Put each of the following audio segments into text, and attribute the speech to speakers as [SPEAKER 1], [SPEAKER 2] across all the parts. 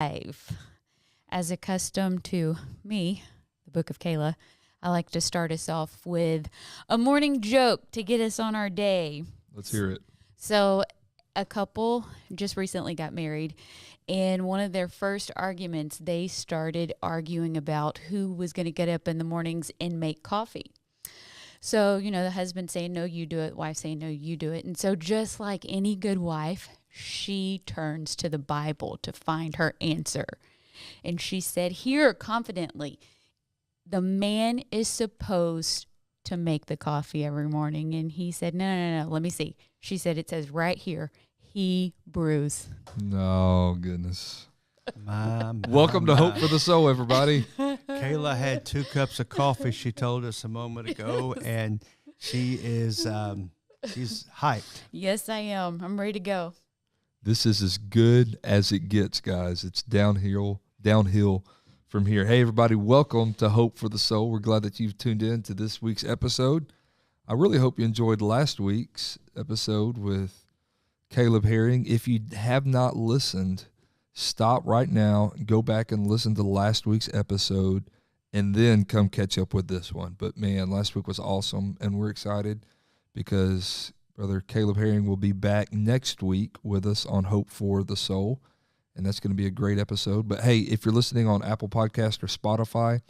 [SPEAKER 1] live. As accustomed to me, the Book of Kayla, I like to start us off with a morning joke to get us on our day.
[SPEAKER 2] Let's hear it.
[SPEAKER 1] So, a couple just recently got married, and one of their first arguments, they started arguing about who was going to get up in the mornings and make coffee. So, the husband saying, no, you do it, wife saying, no, you do it. And so just like any good wife, she turns to the Bible to find her answer. And she said here confidently, the man is supposed to make the coffee every morning. And he said, no, let me see. She said, it says right here, he brews.
[SPEAKER 2] No, goodness.
[SPEAKER 3] My,
[SPEAKER 2] Welcome to Hope for the Soul, everybody.
[SPEAKER 3] Kayla had 2 cups of coffee, she told us a moment ago, and she is she's hyped.
[SPEAKER 1] Yes, I am. I'm ready to go.
[SPEAKER 2] This is as good as it gets, guys. It's downhill from here. Hey, everybody, welcome to Hope for the Soul. We're glad that you've tuned in to this week's episode. I really hope you enjoyed last week's episode with Caleb Herring. If you have not listened, stop right now, go back and listen to last week's episode, and then come catch up with this one. But, man, last week was awesome, and we're excited because Brother Caleb Herring will be back next week with us on Hope for the Soul, and that's going to be a great episode. But, hey, if you're listening on Apple Podcast or Spotify,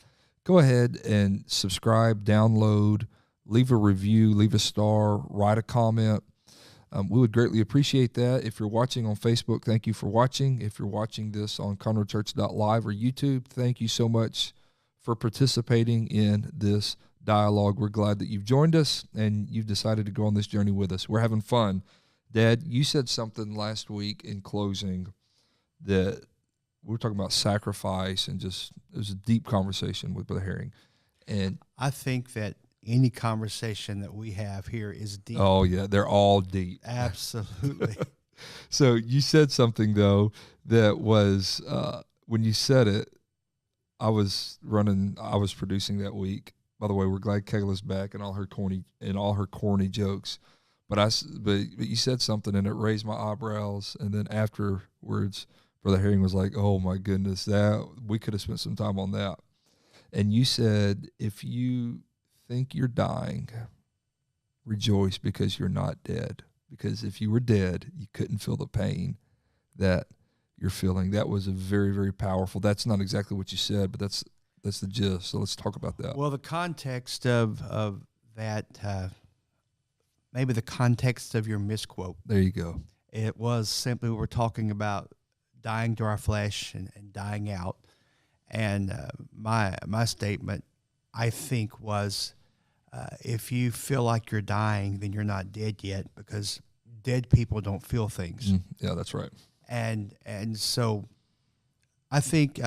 [SPEAKER 2] go ahead and subscribe, download, leave a review, leave a star, write a comment. We would greatly appreciate that. If you're watching on Facebook, thank you for watching. If you're watching this on conroechurch.live or YouTube, thank you so much for participating in this dialogue. We're glad that you've joined us and you've decided to go on this journey with us. We're having fun. Dad, you said something last week in closing that we were talking about sacrifice, and just it was a deep conversation with Brother Herring. And
[SPEAKER 3] I think that any conversation that we have here is deep.
[SPEAKER 2] Oh, yeah, they're all deep.
[SPEAKER 3] Absolutely.
[SPEAKER 2] So you said something, though, that was, when you said it, I was producing that week. By the way, we're glad Kayla's back and all her corny jokes. But you said something and it raised my eyebrows. And then afterwards, Brother Herring was like, "Oh my goodness, that we could have spent some time on that." And you said, if you think you're dying, rejoice because you're not dead. Because if you were dead, you couldn't feel the pain that you're feeling. That was a very, very powerful. That's not exactly what you said, but that's the gist. So let's talk about that.
[SPEAKER 3] Well, the context of that, maybe the context of your misquote.
[SPEAKER 2] There you go.
[SPEAKER 3] It was simply we're talking about dying to our flesh and dying out. And my statement, I think, was if you feel like you're dying, then you're not dead yet, because dead people don't feel things.
[SPEAKER 2] Yeah, that's right.
[SPEAKER 3] And so I think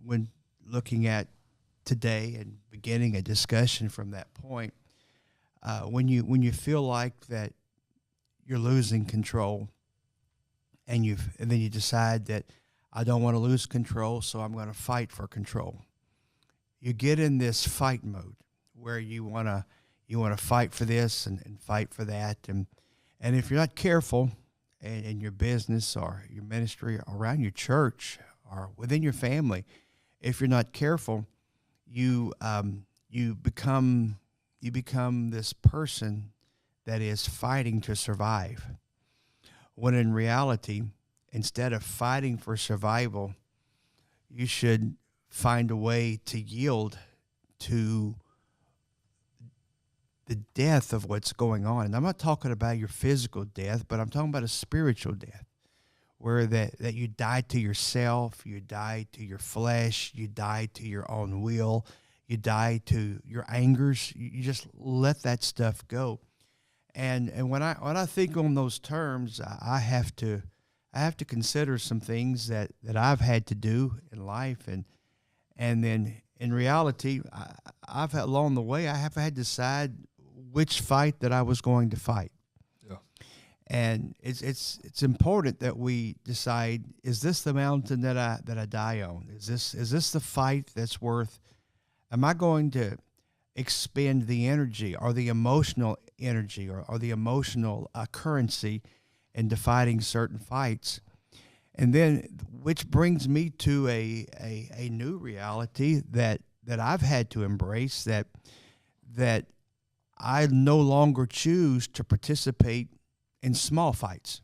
[SPEAKER 3] when looking at today and beginning a discussion from that point, when you feel like that you're losing control, and then you decide that I don't want to lose control, so I'm going to fight for control. You get in this fight mode where you want to fight for this and fight for that, and if you're not careful in your business or your ministry or around your church or within your family, if you're not careful, you become this person that is fighting to survive, when in reality, instead of fighting for survival, you should find a way to yield to the death of what's going on. And I'm not talking about your physical death, but I'm talking about a spiritual death, where that you die to yourself, you die to your flesh, you die to your own will, you die to your angers. You just let that stuff go. And when I think on those terms, I have to consider some things that I've had to do in life, and then in reality, I've along the way I have had to decide which fight that I was going to fight.
[SPEAKER 2] Yeah.
[SPEAKER 3] And it's important that we decide: is this the mountain that I die on? Is this the fight that's worth? Am I going to expend the energy or the emotional energy or the emotional currency into fighting certain fights? And then, which brings me to a new reality that I've had to embrace, that I no longer choose to participate in small fights.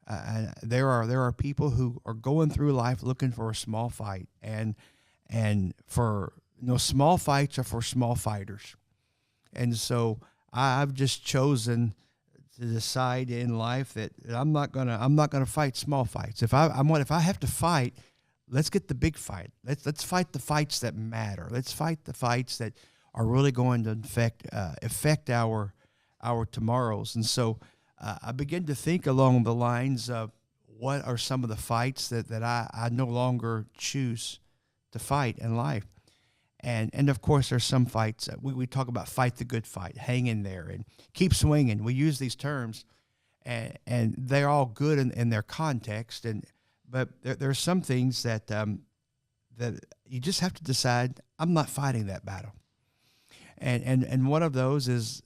[SPEAKER 3] And there are people who are going through life looking for a small fight, and for small fights are for small fighters. And so I've just chosen to decide in life that I'm not gonna fight small fights. If I have to fight, let's get the big fight. Let's fight the fights that matter. Let's fight the fights that are really going to affect our tomorrows. And so I begin to think along the lines of what are some of the fights that I no longer choose to fight in life. And of course, there's some fights. We talk about fight the good fight, hang in there, and keep swinging. We use these terms, and they're all good in their context. But there's some things that you just have to decide, I'm not fighting that battle. And one of those is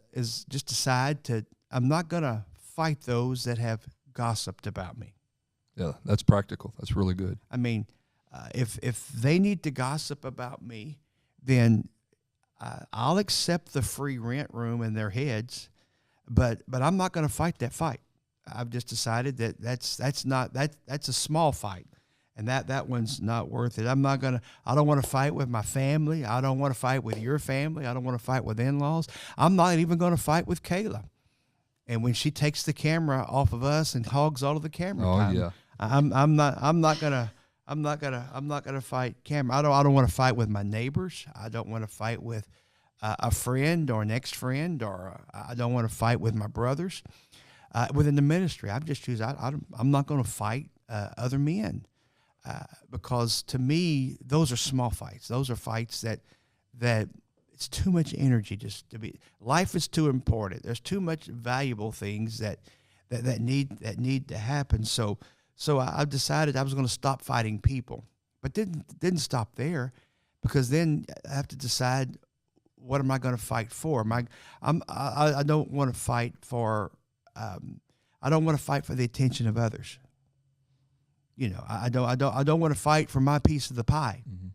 [SPEAKER 3] just decide I'm not going to fight those that have gossiped about me.
[SPEAKER 2] Yeah, that's practical. That's really good.
[SPEAKER 3] I mean, if they need to gossip about me, then I'll accept the free rent room in their heads, but I'm not going to fight that fight. I've just decided that's a small fight, and that one's not worth it. I don't want to fight with my family. I don't want to fight with your family. I don't want to fight with in-laws. I'm not even going to fight with Kayla. And when she takes the camera off of us and hogs all of the camera time,
[SPEAKER 2] yeah.
[SPEAKER 3] I'm not gonna fight camera. I don't want to fight with my neighbors. I don't want to fight with a friend or an ex-friend, or I don't want to fight with my brothers within the ministry. I've just choose. I'm not going to fight other men because to me those are small fights. Those are fights that it's too much energy just to be. Life is too important. There's too much valuable things that need to happen. So I've decided I was going to stop fighting people, but didn't stop there, because then I have to decide, what am I going to fight for? I don't want to fight for I don't want to fight for the attention of others. I don't want to fight for my piece of the pie. Mm-hmm.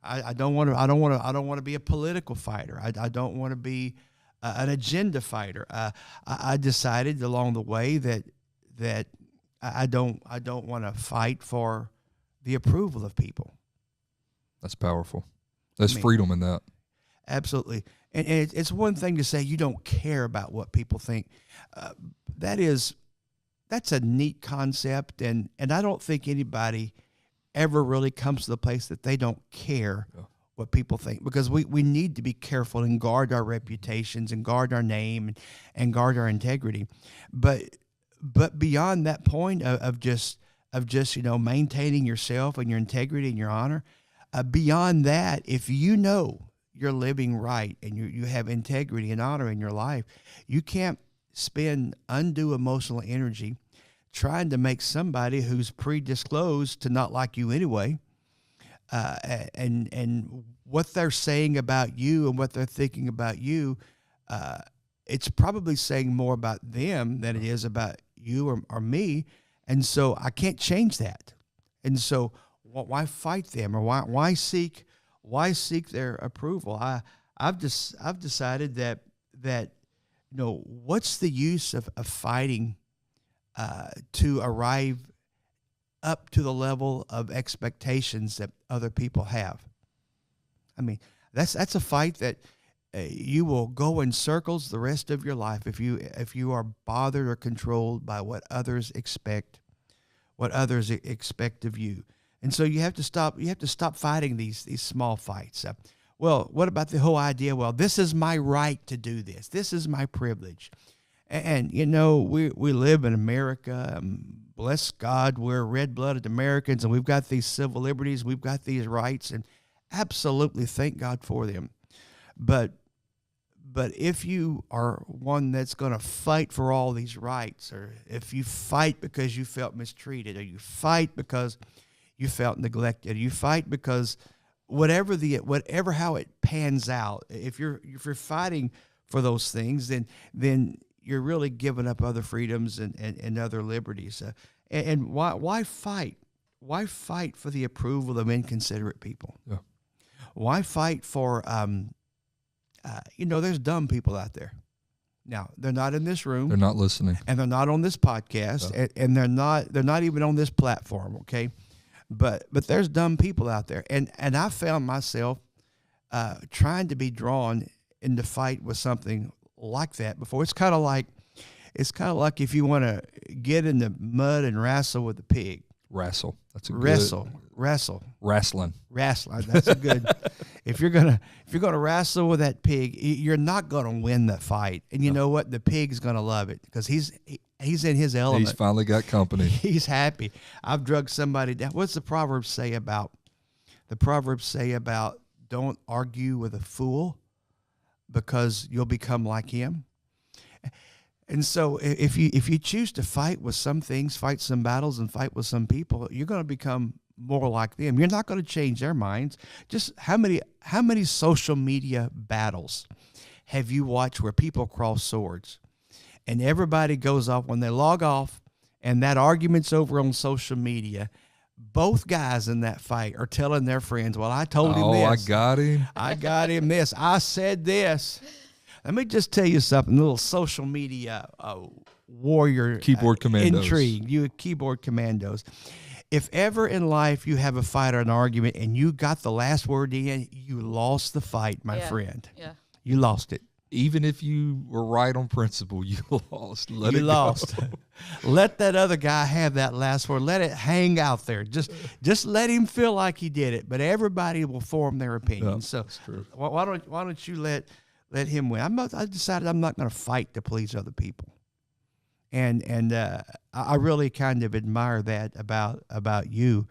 [SPEAKER 3] I don't want to be a political fighter. I don't want to be an agenda fighter. I decided along the way that I don't want to fight for the approval of people. That's
[SPEAKER 2] powerful. There's freedom in that.
[SPEAKER 3] Absolutely. And it's one thing to say you don't care about what people think. That's a neat concept, and I don't think anybody ever really comes to the place that they don't care what people think, because we need to be careful and guard our reputations and guard our name and guard our integrity. But beyond that point of just maintaining yourself and your integrity and your honor, beyond that, if you're living right and you have integrity and honor in your life, you can't spend undue emotional energy trying to make somebody who's predisposed to not like you anyway, and what they're saying about you and what they're thinking about you, it's probably saying more about them than it is about you or me. And so I can't change that. And so why fight them, or why seek their approval? I've decided that what's the use of fighting to arrive up to the level of expectations that other people have? I mean, that's a fight that you will go in circles the rest of your life if you are bothered or controlled by what others expect of you. And so you have to stop fighting these small fights. Well, what about the whole idea? Well, this is my right to do this. This is my privilege. And we live in America. Bless God, we're red-blooded Americans, and we've got these civil liberties. We've got these rights, and absolutely thank God for them. But if you are one that's going to fight for all these rights, or if you fight because you felt mistreated, or you fight because you felt neglected, or you fight because whatever how it pans out, if you're fighting for those things, then you're really giving up other freedoms and other liberties. And why fight? Why fight for the approval of inconsiderate people?
[SPEAKER 2] Yeah.
[SPEAKER 3] Why fight for, there's dumb people out there. Now, they're not in this room.
[SPEAKER 2] They're not listening.
[SPEAKER 3] And they're not on this podcast.
[SPEAKER 2] Yeah.
[SPEAKER 3] And they're not even on this platform, okay? But there's dumb people out there. And I found myself trying to be drawn into fight with something like that before. It's kind of like if you want to get in the mud and wrestle with a pig.
[SPEAKER 2] Wrestle. That's a
[SPEAKER 3] Wrestle.
[SPEAKER 2] Wrestling.
[SPEAKER 3] That's a good. If you're gonna wrestle with that pig, you're not gonna win the fight. And you know what? The pig's gonna love it because he's in his element.
[SPEAKER 2] He's finally got company.
[SPEAKER 3] He's happy. I've drugged somebody down. What's the Proverbs say about? The Proverbs say about don't argue with a fool because you'll become like him. And so if you choose to fight with some things, fight some battles, and fight with some people, you're going to become more like them. You're not going to change their minds. Just how many social media battles have you watched where people cross swords and everybody goes off when they log off and that argument's over on social media? Both guys in that fight are telling their friends, well, I told him this.
[SPEAKER 2] Oh, I got him.
[SPEAKER 3] I got him this. I said this. Let me just tell you something, a little social media warrior
[SPEAKER 2] Keyboard commandos.
[SPEAKER 3] intrigue, you keyboard commandos. If ever in life you have a fight or an argument and you got the last word in, you lost the fight, my friend.
[SPEAKER 1] Yeah.
[SPEAKER 3] You lost it.
[SPEAKER 2] Even if you were right on principle, you lost. Let it
[SPEAKER 3] lost.
[SPEAKER 2] go.
[SPEAKER 3] Let that other guy have that last word. Let it hang out there. Just let him feel like he did it. But everybody will form their opinion.
[SPEAKER 2] Yeah,
[SPEAKER 3] so
[SPEAKER 2] that's true.
[SPEAKER 3] why don't you let him win? I decided I'm not going to fight to please other people. And I really kind of admire that about you,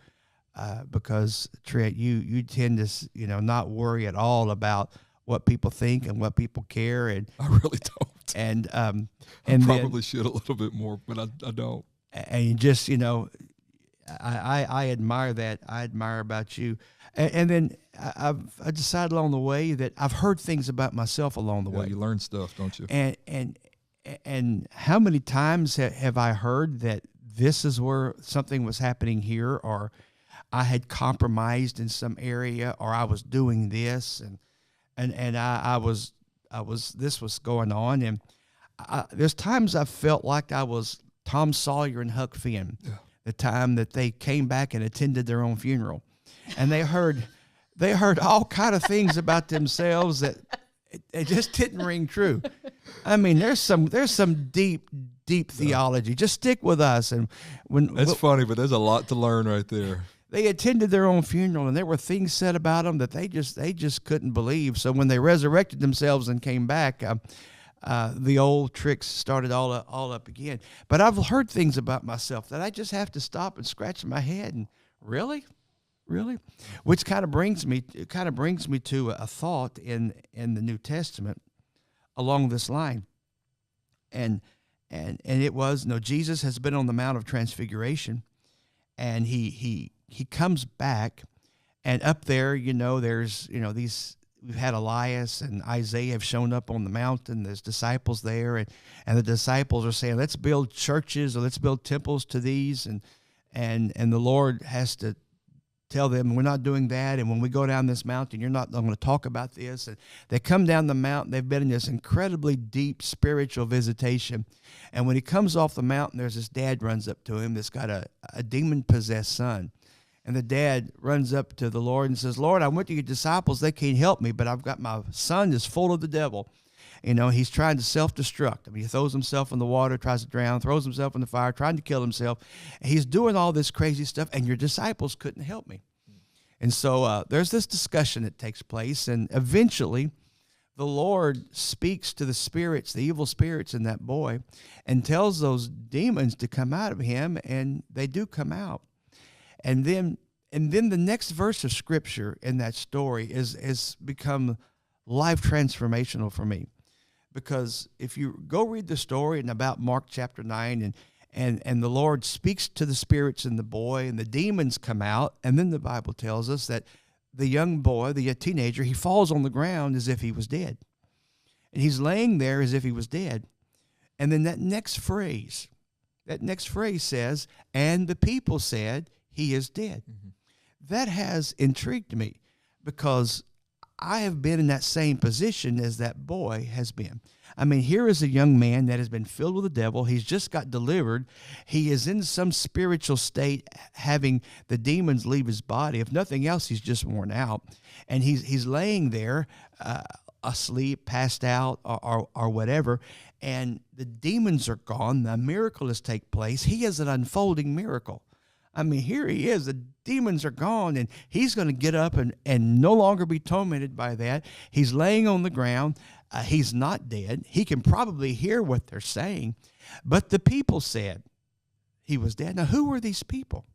[SPEAKER 3] because Trent, you tend to not worry at all about what people think and what people care, and
[SPEAKER 2] I really don't.
[SPEAKER 3] And
[SPEAKER 2] I probably should a little bit more, but I don't.
[SPEAKER 3] And you just I admire that. I admire about you, and then I decided along the way that I've heard things about myself along the way.
[SPEAKER 2] You learn stuff, don't you?
[SPEAKER 3] And how many times have I heard that this is where something was happening here, or I had compromised in some area, or I was doing this, and I was this was going on, and there's times I felt like I was Tom Sawyer and Huck Finn. Yeah. The time that they came back and attended their own funeral, and they heard all kind of things about themselves that it just didn't ring true. I mean, there's some deep theology. Just stick with us. And
[SPEAKER 2] that's funny, but there's a lot to learn right there.
[SPEAKER 3] They attended their own funeral, and there were things said about them that they just couldn't believe. So when they resurrected themselves and came back, the old tricks started all up again. But I've heard things about myself that I just have to stop and scratch my head and really, which kind of brings me to a thought in the New Testament along this line, and it was Jesus has been on the Mount of Transfiguration, and he comes back, and up there there's these. We've had Elias and Isaiah have shown up on the mountain. There's disciples there, and the disciples are saying, let's build churches or let's build temples to these. And the Lord has to tell them, we're not doing that. And when we go down this mountain, you're not going to talk about this. And they come down the mountain. They've been in this incredibly deep spiritual visitation. And when he comes off the mountain, there's this dad runs up to him that's got a demon-possessed son. And the dad runs up to the Lord and says, Lord, I went to your disciples. They can't help me, but I've got my son is full of the devil. He's trying to self-destruct. I mean, he throws himself in the water, tries to drown, throws himself in the fire, trying to kill himself. And he's doing all this crazy stuff, and your disciples couldn't help me. And so there's this discussion that takes place, and eventually the Lord speaks to the spirits, the evil spirits in that boy, and tells those demons to come out of him, and they do come out. And then the next verse of Scripture in that story is become life transformational for me, because if you go read the story and about Mark chapter 9, and the Lord speaks to the spirits in the boy, and the demons come out, and then the Bible tells us that the young boy, the teenager, he falls on the ground as if he was dead, and he's laying there as if he was dead, and then that next phrase That next phrase says, and the people said, he is dead.
[SPEAKER 2] Mm-hmm.
[SPEAKER 3] That has intrigued me because I have been in that same position as that boy has been. I mean, here is a young man that has been filled with the devil. He's just got delivered. He is in some spiritual state, having the demons leave his body. If nothing else, he's just worn out. And he's laying there asleep, passed out, or whatever. And the demons are gone. The miracle has taken place. He is an unfolding miracle. I mean, here he is. The demons are gone, and he's going to get up and no longer be tormented by that. He's laying on the ground. He's not dead. He can probably hear what they're saying. But the people said he was dead. Now, who were these people?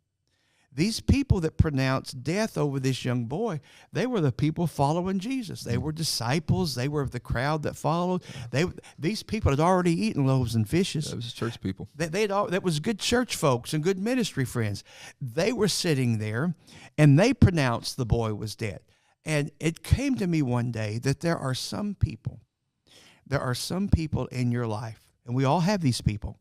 [SPEAKER 3] These people that pronounced death over this young boy, they were the people following Jesus. They were disciples. They were the crowd that followed. These people had already eaten loaves and fishes.
[SPEAKER 2] That was church people.
[SPEAKER 3] That was good church folks and good ministry friends. They were sitting there, and they pronounced the boy was dead. And it came to me one day that there are some people in your life, and we all have these people,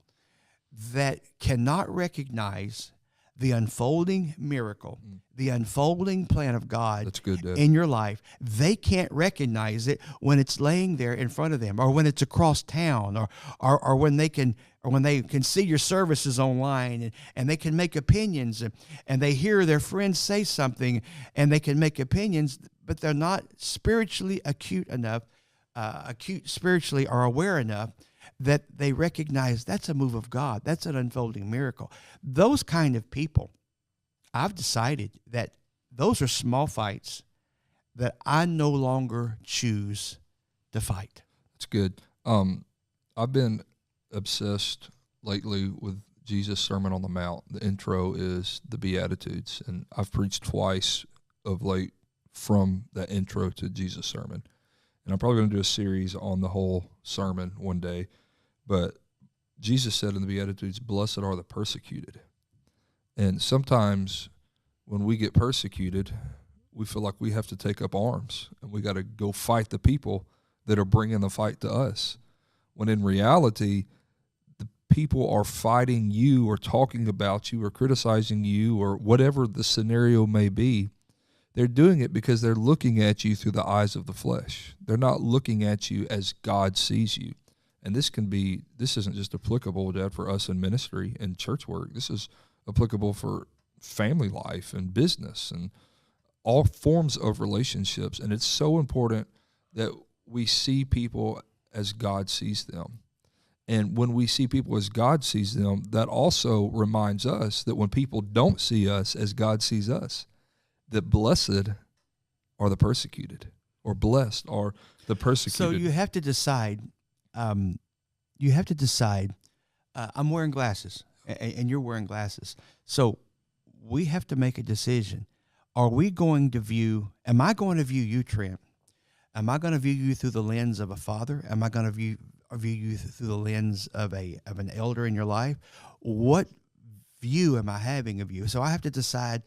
[SPEAKER 3] that cannot recognize the unfolding miracle, the unfolding plan of God. That's good, Dad. In your life. They can't recognize it when it's laying there in front of them, or when it's across town, or when they can see your services online, and they can make opinions, and they hear their friends say something, and they can make opinions, but they're not spiritually acute spiritually, or aware enough that they recognize that's a move of God. That's an unfolding miracle. Those kind of people, I've decided that those are small fights that I no longer choose to fight.
[SPEAKER 2] That's good. I've been obsessed lately with Jesus' Sermon on the Mount. The intro is the Beatitudes, and I've preached twice of late from that intro to Jesus' sermon. And I'm probably going to do a series on the whole sermon one day. But Jesus said in the Beatitudes, blessed are the persecuted. And sometimes when we get persecuted, we feel like we have to take up arms, and we got to go fight the people that are bringing the fight to us. When in reality, the people are fighting you, or talking about you, or criticizing you, or whatever the scenario may be. They're doing it because they're looking at you through the eyes of the flesh. They're not looking at you as God sees you. And this isn't just applicable, Dad, for us in ministry and church work. This is applicable for family life and business and all forms of relationships. And it's so important that we see people as God sees them. And when we see people as God sees them, that also reminds us that when people don't see us as God sees us, that blessed are the persecuted, or blessed are the persecuted.
[SPEAKER 3] So you have to decide. I'm wearing glasses, and you're wearing glasses. So we have to make a decision. Am I going to view you, Trent? Am I going to view you through the lens of a father? Am I going to view you through the lens of an elder in your life? What view am I having of you? So I have to decide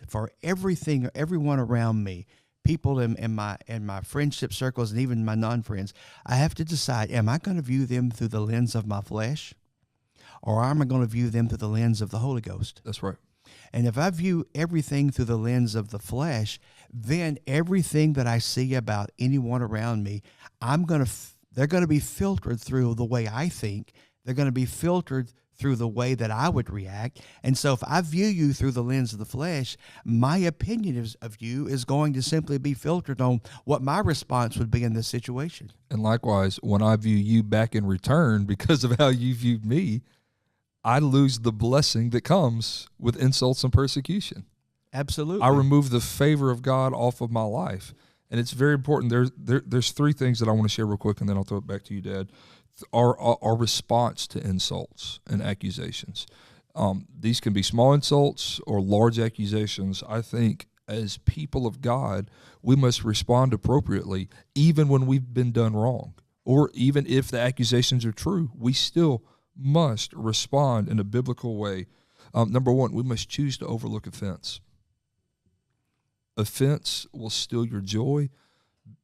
[SPEAKER 3] for everyone around me, people in my friendship circles, and even my non-friends. I have to decide, am I going to view them through the lens of my flesh, or am I going to view them through the lens of the Holy Ghost?
[SPEAKER 2] That's right.
[SPEAKER 3] And if I view everything through the lens of the flesh, then everything that I see about anyone around me, they're going to be filtered through the way I think. They're going to be filtered through the way that I would react. And so if I view you through the lens of the flesh, my opinion of you is going to simply be filtered on what my response would be in this situation.
[SPEAKER 2] And likewise, when I view you back in return because of how you viewed me, I lose the blessing that comes with insults and persecution.
[SPEAKER 3] Absolutely.
[SPEAKER 2] I remove the favor of God off of my life. And it's very important. There's three things that I want to share real quick, and then I'll throw it back to you, Dad. Our response to insults and accusations. These can be small insults or large accusations. I think as people of God, we must respond appropriately, even when we've been done wrong, or even if the accusations are true, we still must respond in a biblical way. Number one, we must choose to overlook offense. Offense will steal your joy.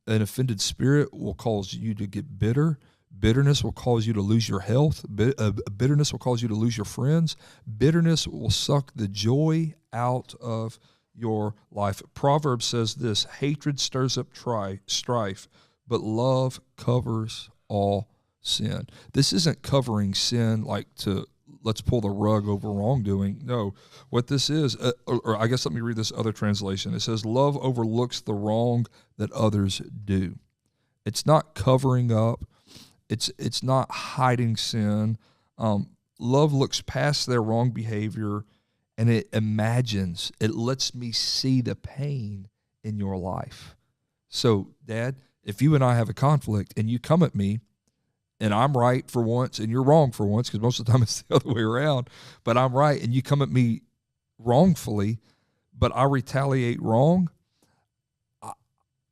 [SPEAKER 2] An offended spirit will cause you to get bitter. Bitterness will cause you to lose your health. Bitterness will cause you to lose your friends. Bitterness will suck the joy out of your life. Proverbs says this: hatred stirs up strife, but love covers all sin. This isn't covering sin like to let's pull the rug over wrongdoing. No, what this is, or I guess let me read this other translation. It says, love overlooks the wrong that others do. It's not covering up. It's not hiding sin. Love looks past their wrong behavior, and it imagines. It lets me see the pain in your life. So, Dad, if you and I have a conflict and you come at me and I'm right for once and you're wrong for once, because most of the time it's the other way around, but I'm right and you come at me wrongfully, but I retaliate wrong,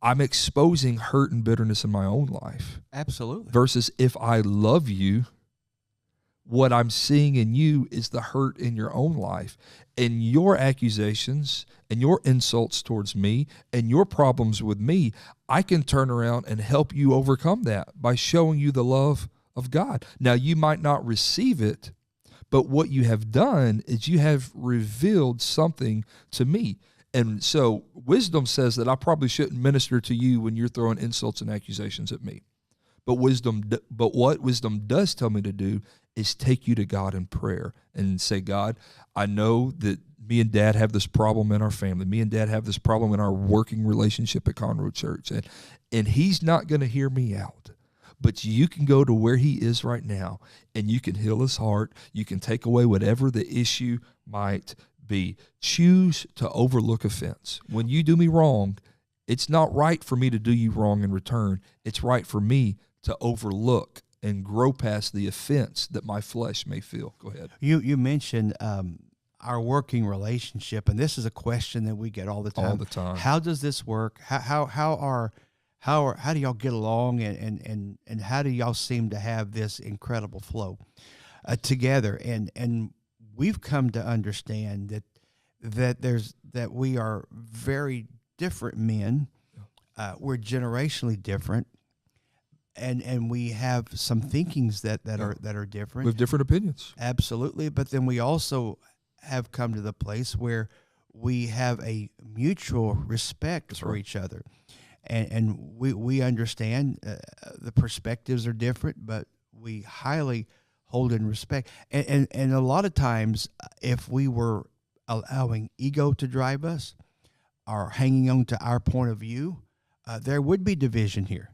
[SPEAKER 2] I'm exposing hurt and bitterness in my own life.
[SPEAKER 3] Absolutely.
[SPEAKER 2] Versus if I love you, what I'm seeing in you is the hurt in your own life. And your accusations and your insults towards me and your problems with me, I can turn around and help you overcome that by showing you the love of God. Now, you might not receive it, but what you have done is you have revealed something to me. And so wisdom says that I probably shouldn't minister to you when you're throwing insults and accusations at me. But what wisdom does tell me to do is take you to God in prayer and say, God, I know that me and Dad have this problem in our family. Me and Dad have this problem in our working relationship at Conroe Church. And he's not going to hear me out. But you can go to where he is right now, and you can heal his heart. You can take away whatever the issue might be. Choose to overlook offense. When you do me wrong, it's not right for me to do you wrong in return. It's right for me to overlook and grow past the offense that my flesh may feel. Go ahead.
[SPEAKER 3] You mentioned our working relationship, and this is a question that we get all the time.
[SPEAKER 2] All the time.
[SPEAKER 3] How does this work? How do y'all get along, and how do y'all seem to have this incredible flow together? And we've come to understand that we are very different men. We're generationally different. And we have some thinkings that are different.
[SPEAKER 2] We have different opinions.
[SPEAKER 3] Absolutely. But then we also have come to the place where we have a mutual respect for each other. And we understand the perspectives are different, but we highly hold in respect. And a lot of times, if we were allowing ego to drive us or hanging on to our point of view, there would be division here.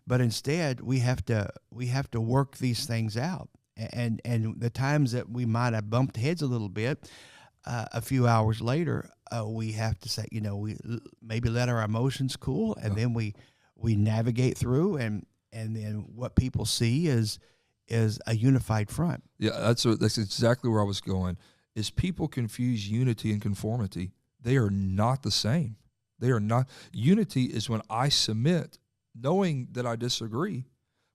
[SPEAKER 3] But instead, we have to work these things out. And the times that we might have bumped heads a little bit, a few hours later, we have to say, we maybe let our emotions cool, and then we navigate through, and then what people see is a unified front.
[SPEAKER 2] Yeah, that's exactly where I was going. Is people confuse unity and conformity. They are not the same. They are not. Unity is when I submit, knowing that I disagree,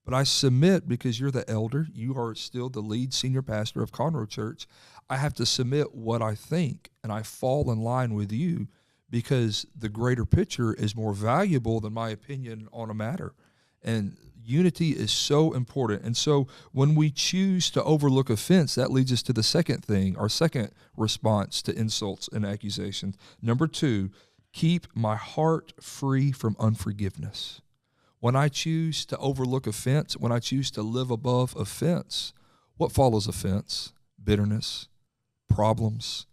[SPEAKER 2] but I submit because you're the elder. You are still the lead senior pastor of Conroe Church. I have to submit what I think, and I fall in line with you because the greater picture is more valuable than my opinion on a matter. And unity is so important. And so when we choose to overlook offense, that leads us to the second thing, our second response to insults and accusations. Number 2, keep my heart free from unforgiveness. When I choose to overlook offense, when I choose to live above offense, what follows offense? Bitterness, problems,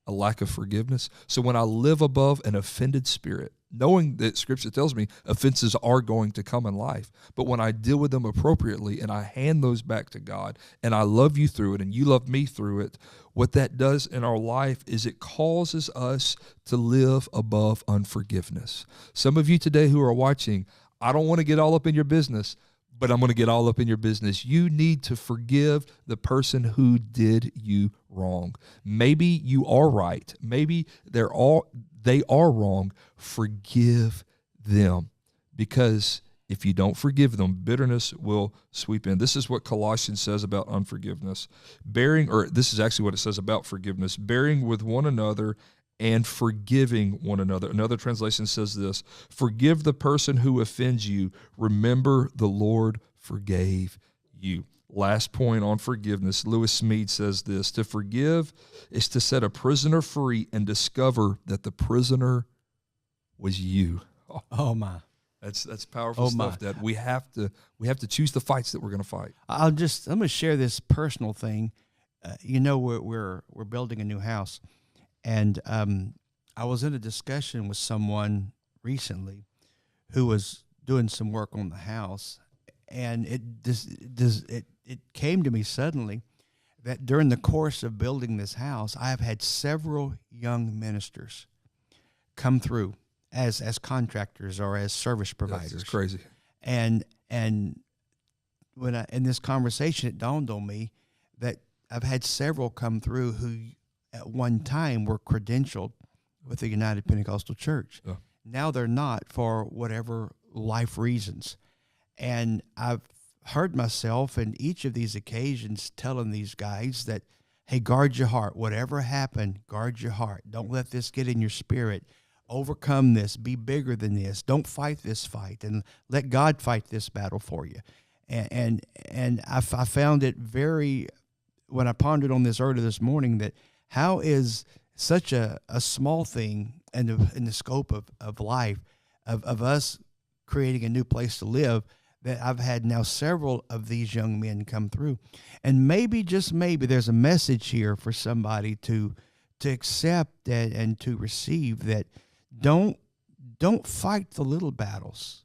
[SPEAKER 2] a lack of forgiveness. So when I live above an offended spirit, knowing that Scripture tells me offenses are going to come in life, but when I deal with them appropriately and I hand those back to God and I love you through it and you love me through it, what that does in our life is it causes us to live above unforgiveness. Some of you today who are watching, I don't want to get all up in your business, but I'm going to get all up in your business. You need to forgive the person who did you wrong. Maybe you are right. Maybe they are wrong. Forgive them, because if you don't forgive them, bitterness will sweep in. This is what Colossians says about unforgiveness. This is actually what it says about forgiveness. Bearing with one another and forgiving one another. Another translation says this: forgive the person who offends you. Remember the Lord forgave you. Last point on forgiveness. Lewis Smead says this: to forgive is to set a prisoner free and discover that the prisoner was you.
[SPEAKER 3] Oh my.
[SPEAKER 2] That's powerful stuff. That we have to choose the fights that we're going to fight.
[SPEAKER 3] I'm going to share this personal thing. We're building a new house, and I was in a discussion with someone recently who was doing some work on the house, and it came to me suddenly that during the course of building this house, I have had several young ministers come through as contractors or as service providers.
[SPEAKER 2] That's crazy.
[SPEAKER 3] And when in this conversation, it dawned on me that I've had several come through who at one time were credentialed with the United Pentecostal Church.
[SPEAKER 2] Yeah.
[SPEAKER 3] Now they're not, for whatever life reasons. And I've heard myself in each of these occasions telling these guys that, hey, guard your heart. Whatever happened, guard your heart. Don't let this get in your spirit. Overcome this. Be bigger than this. Don't fight this fight, and let God fight this battle for you. And I found it very, when I pondered on this earlier this morning, that how is such a small thing in the scope of life, of us creating a new place to live, that I've had now several of these young men come through. And maybe, just maybe, there's a message here for somebody to accept and to receive, that don't fight the little battles.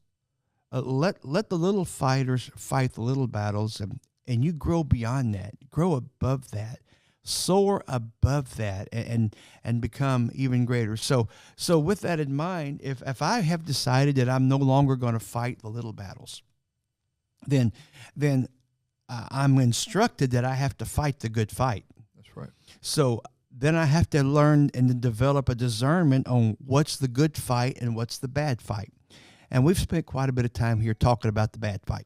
[SPEAKER 3] Let the little fighters fight the little battles, and you grow beyond that, grow above that, soar above that, and become even greater. So with that in mind, if I have decided that I'm no longer going to fight the little battles, then I'm instructed that I have to fight the good fight.
[SPEAKER 2] That's right.
[SPEAKER 3] So then I have to learn and develop a discernment on what's the good fight and what's the bad fight. And we've spent quite a bit of time here talking about the bad fight.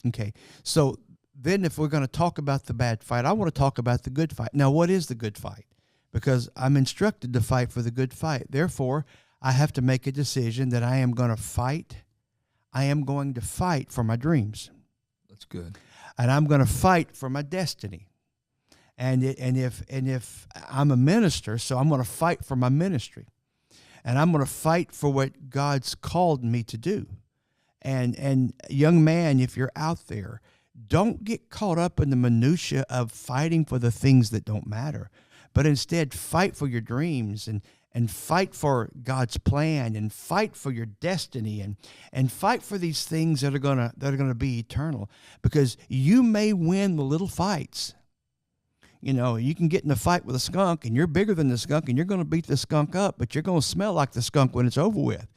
[SPEAKER 3] Okay, so then if we're going to talk about the bad fight, I want to talk about the good fight. Now, what is the good fight? Because I'm instructed to fight for the good fight. Therefore, I have to make a decision that I am going to fight. I am going to fight for my dreams.
[SPEAKER 2] That's good.
[SPEAKER 3] And I'm going to fight for my destiny. And if I'm a minister, so I'm going to fight for my ministry. And I'm going to fight for what God's called me to do. And young man, if you're out there, don't get caught up in the minutia of fighting for the things that don't matter, but instead fight for your dreams and fight for God's plan and fight for your destiny and fight for these things that are gonna be eternal, because you may win the little fights. You know, you can get in a fight with a skunk and you're bigger than the skunk and you're going to beat the skunk up, but you're going to smell like the skunk when it's over with.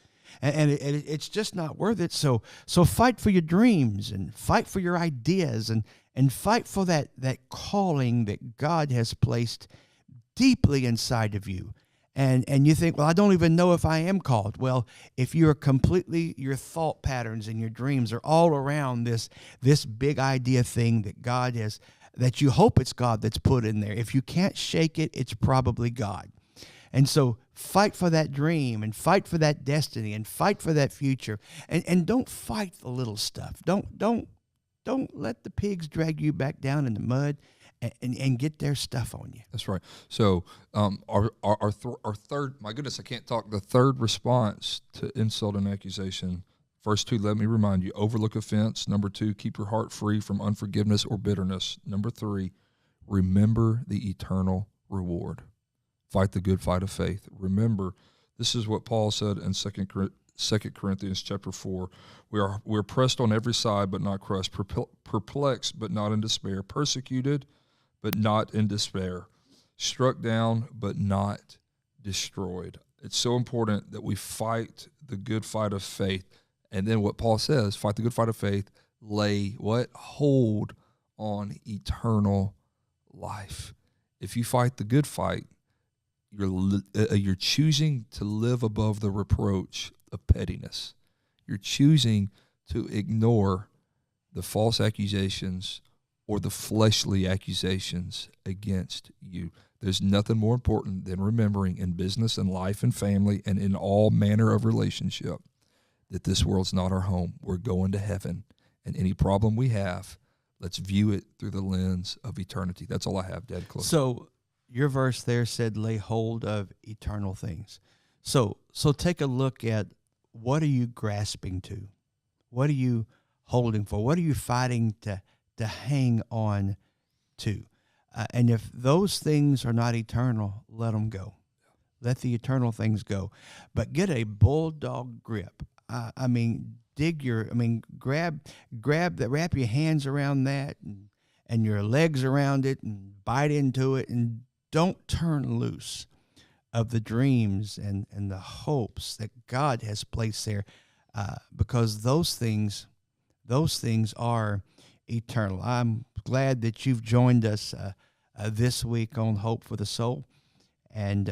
[SPEAKER 3] And it's just not worth it. So fight for your dreams and fight for your ideas and fight for that calling that God has placed deeply inside of you. And you think, well, I don't even know if I am called. Well, if you're completely, your thought patterns and your dreams are all around this big idea thing that God has, that you hope it's God that's put in there. If you can't shake it, it's probably God. And so fight for that dream and fight for that destiny and fight for that future. And don't fight the little stuff. Don't let the pigs drag you back down in the mud and get their stuff on you.
[SPEAKER 2] That's right. So our third, my goodness, I can't talk. The third response to insult and accusation. First two, let me remind you, overlook offense. Number two, keep your heart free from unforgiveness or bitterness. Number three, remember the eternal reward. Fight the good fight of faith. Remember, this is what Paul said in 2 Corinthians chapter 4. We're pressed on every side, but not crushed, perplexed, but not in despair, persecuted, but not in despair, struck down, but not destroyed. It's so important that we fight the good fight of faith. And then what Paul says, fight the good fight of faith, lay what? Hold on eternal life. If you fight the good fight, you're choosing to live above the reproach of pettiness. You're choosing to ignore the false accusations or the fleshly accusations against you. There's nothing more important than remembering in business and life and family and in all manner of relationship that this world's not our home. We're going to heaven, And any problem we have, let's view it through the lens of eternity. That's all I have, Dad. Close.
[SPEAKER 3] So your verse there said, lay hold of eternal things. So take a look at, what are you grasping to? What are you holding for? What are you fighting to hang on to? And if those things are not eternal, let them go. Let the eternal things go. But get a bulldog grip. Grab that, wrap your hands around that and your legs around it and bite into it, and don't turn loose of the dreams and the hopes that God has placed there, because those things are eternal. I'm glad that you've joined us this week on Hope for the Soul, and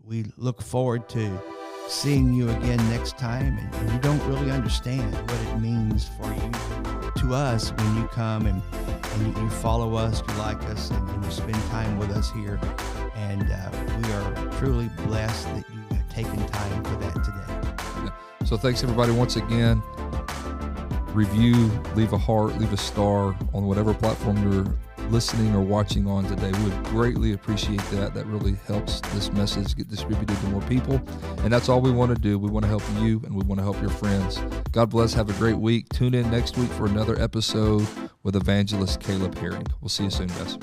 [SPEAKER 3] we look forward to seeing you again next time. And you don't really understand what it means for you, to us, when you come and you follow us, you like us, and you spend time with us here. And we are truly blessed that you have taken time for that today.
[SPEAKER 2] Yeah. So thanks, everybody, once again. Review, leave a heart, leave a star on whatever platform you're listening or watching on today. We would greatly appreciate that. That really helps this message get distributed to more people. And that's all we want to do. We want to help you, and we want to help your friends. God bless. Have a great week. Tune in next week for another episode with Evangelist Caleb Herring. We'll see you soon, guys.